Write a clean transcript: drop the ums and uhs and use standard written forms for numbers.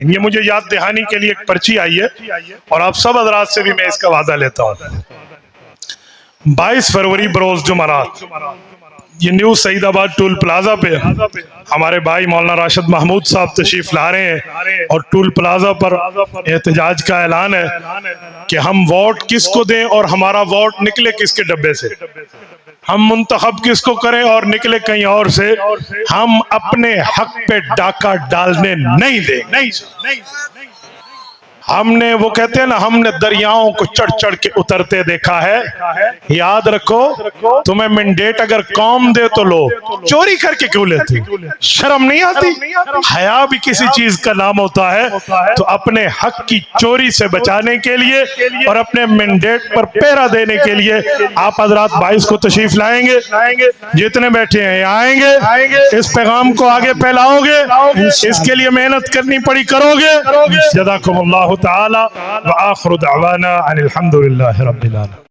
یہ مجھے یاد دہانی کے لیے ایک پرچی آئی ہے اور آپ سب حضرات سے بھی میں اس کا وعدہ لیتا ہوں. 22 فروری بروز جمعرات یہ نیو سعید آباد ٹول پلازا پہ ہمارے بھائی مولانا راشد محمود صاحب تشریف لا رہے ہیں اور ٹول پلازا پر احتجاج کا اعلان ہے کہ ہم ووٹ کس کو دیں اور ہمارا ووٹ نکلے کس کے ڈبے سے، ہم منتخب کس کو کریں اور نکلے کہیں اور سے. ہم اپنے حق پہ ڈاکہ ڈالنے نہیں دیں گے. ہم نے وہ کہتے ہیں نا ہم نے دریاؤں کو چڑھ چڑھ کے اترتے دیکھا ہے. یاد رکھو تمہیں مینڈیٹ اگر قوم دے تو لو، چوری کر کے کیوں لیتی؟ شرم نہیں آتی؟ حیا بھی کسی چیز کا نام ہوتا ہے. تو اپنے حق کی چوری سے بچانے کے لیے اور اپنے مینڈیٹ پر پیرا دینے کے لیے آپ حضرات 22 کو تشریف لائیں گے. جتنے بیٹھے ہیں آئیں گے، اس پیغام کو آگے پھیلاؤ گے، اس کے لیے محنت کرنی پڑی کرو گے. جزاکم اللہ تعالی وآخر دعوانا ان الحمد للہ رب العالمین.